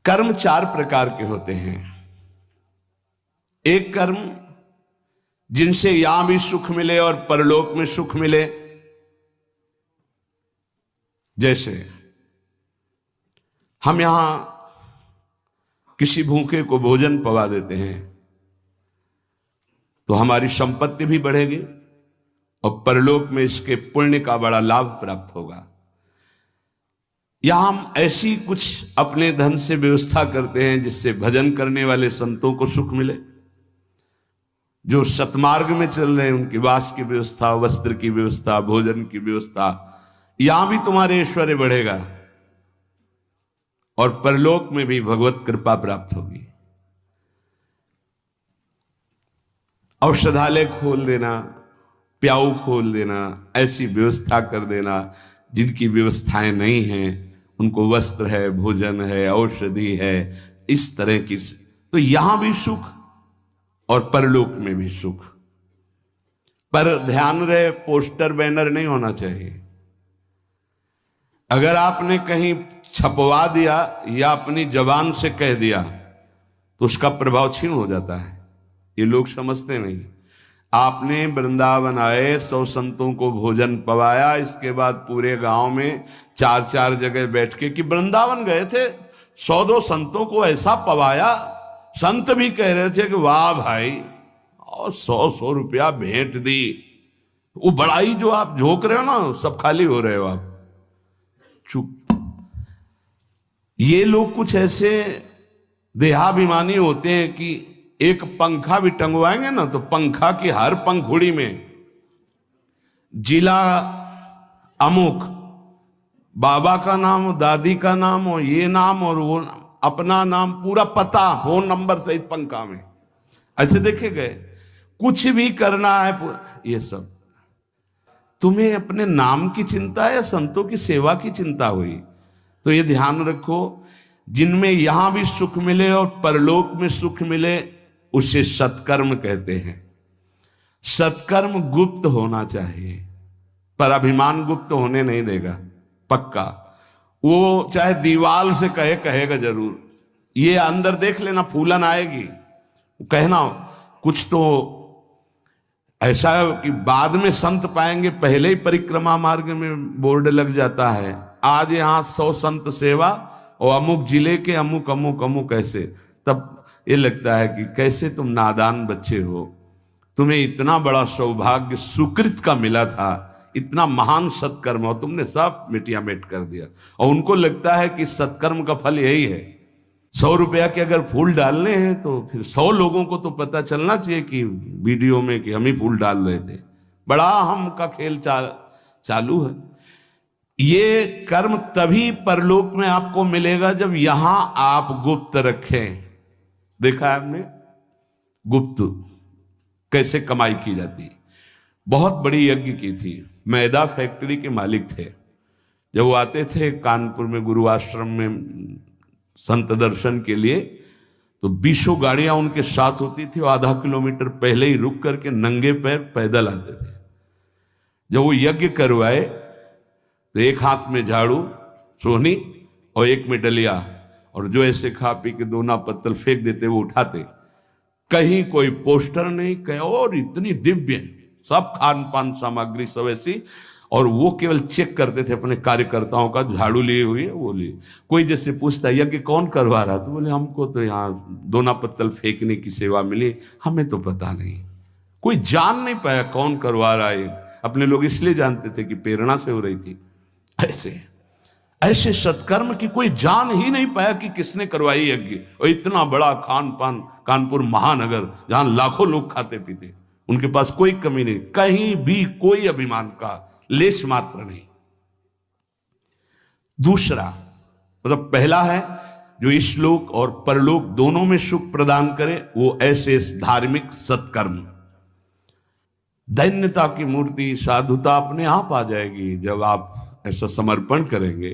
कर्म चार प्रकार के होते हैं। एक कर्म जिनसे यहां भी सुख मिले और परलोक में सुख मिले, जैसे हम यहां किसी भूखे को भोजन पवा देते हैं तो हमारी संपत्ति भी बढ़ेगी और परलोक में इसके पुण्य का बड़ा लाभ प्राप्त होगा। या हम ऐसी कुछ अपने धन से व्यवस्था करते हैं जिससे भजन करने वाले संतों को सुख मिले, जो सतमार्ग में चल रहे हैं उनकी वास की व्यवस्था, वस्त्र की व्यवस्था, भोजन की व्यवस्था, यहां भी तुम्हारे ऐश्वर्य बढ़ेगा और परलोक में भी भगवत कृपा प्राप्त होगी। औषधालय खोल देना, प्याऊ खोल देना, ऐसी व्यवस्था कर देना जिनकी व्यवस्थाएं नहीं हैं, उनको वस्त्र है, भोजन है, औषधि है, इस तरह की, तो यहां भी सुख और परलोक में भी सुख। पर ध्यान रहे, पोस्टर बैनर नहीं होना चाहिए। अगर आपने कहीं छपवा दिया या अपनी जबान से कह दिया तो उसका प्रभाव क्षीण हो जाता है, ये लोग समझते नहीं। आपने वृंदावन आए 100 संतों को भोजन पवाया, इसके बाद पूरे गांव में 4-4 जगह बैठ के कि वृंदावन गए थे, 100-2 संतों को ऐसा पवाया, संत भी कह रहे थे कि वाह भाई, और 100-100 रुपया भेंट दी। वो बड़ाई जो आप झोंक रहे हो ना, सब खाली हो रहे हो आप, चुप। ये लोग कुछ ऐसे देहाभिमानी होते हैं कि एक पंखा भी टंगवाएंगे ना तो पंखा की हर पंखुड़ी में जिला अमुक, बाबा का नाम, दादी का नाम और ये नाम और वो नाम, अपना नाम, पूरा पता, फोन नंबर सहित पंखा में ऐसे देखे गए। कुछ भी करना है ये सब। तुम्हें अपने नाम की चिंता है या संतों की सेवा की चिंता हुई? तो ये ध्यान रखो, जिनमें यहां भी सुख मिले और परलोक में सुख मिले उसे सत्कर्म कहते हैं। सत्कर्म गुप्त होना चाहिए, पर अभिमान गुप्त होने नहीं देगा, पक्का। वो चाहे दीवाल से कहेगा जरूर। ये अंदर देख लेना, फूलन आएगी, कहना कुछ तो ऐसा कि बाद में संत पाएंगे, पहले ही परिक्रमा मार्ग में बोर्ड लग जाता है, आज यहां 100 संत सेवा और अमुक जिले के अमुक अमुक अमुक ऐसे। तब ये लगता है कि कैसे तुम नादान बच्चे हो, तुम्हें इतना बड़ा सौभाग्य सुकृत का मिला था, इतना महान सत्कर्म, और तुमने सब मिटिया मेट कर दिया। और उनको लगता है कि सत्कर्म का फल यही है। 100 रुपया के अगर फूल डालने हैं तो फिर 100 लोगों को तो पता चलना चाहिए कि वीडियो में कि हम ही फूल डाल रहे थे। बड़ा हम का खेल चालू है। ये कर्म तभी परलोक में आपको मिलेगा जब यहां आप गुप्त रखें। देखा है आपने गुप्त कैसे कमाई की जाती? बहुत बड़ी यज्ञ की थी। मैदा फैक्ट्री के मालिक थे। जब वो आते थे कानपुर में गुरु आश्रम में संत दर्शन के लिए, तो 20 गाड़ियां उनके साथ होती थी। वो आधा किलोमीटर पहले ही रुक करके नंगे पैर पैदल आते थे। जब वो यज्ञ करवाए तो एक हाथ में झाड़ू सोहनी और एक में डलिया, और जो ऐसे खा पी के दोना पत्तल फेंक देते वो उठाते। कहीं कोई पोस्टर नहीं, कहीं और इतनी दिव्य, सब खान पान सामग्री सब ऐसी। और वो केवल चेक करते थे अपने कार्यकर्ताओं का, झाड़ू लिए हुए वो लिए। कोई जैसे पूछता यज्ञ कौन करवा रहा, तो बोले हमको तो यहाँ दोना पत्तल फेंकने की सेवा मिली, हमें तो पता नहीं। कोई जान नहीं पाया कौन करवा रहा है। अपने लोग इसलिए जानते थे कि प्रेरणा से हो रही थी। ऐसे सत्कर्म की कोई जान ही नहीं पाया कि किसने करवाई यज्ञ। और इतना बड़ा खान पान, कानपुर महानगर जहां लाखों लोग खाते पीते, उनके पास कोई कमी नहीं, कहीं भी कोई अभिमान का लेश मात्र नहीं। दूसरा मतलब पहला है जो इस लोक और परलोक दोनों में सुख प्रदान करे, वो ऐसे धार्मिक सत्कर्म। दैन्यता की मूर्ति, साधुता अपने आप आ जाएगी जब आप ऐसा समर्पण करेंगे।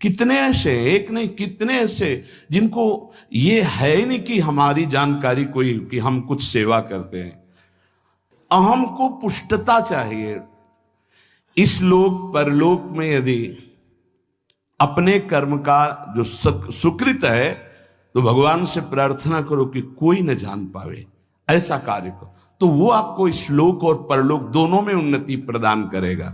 कितने ऐसे, एक नहीं कितने ऐसे जिनको ये है ही नहीं कि हमारी जानकारी कोई, कि हम कुछ सेवा करते हैं। अहम को पुष्टता चाहिए। इस लोक परलोक में यदि अपने कर्म का जो सुकृत है तो भगवान से प्रार्थना करो कि कोई न जान पावे, ऐसा कार्य करो, तो वो आपको इस लोक और परलोक दोनों में उन्नति प्रदान करेगा।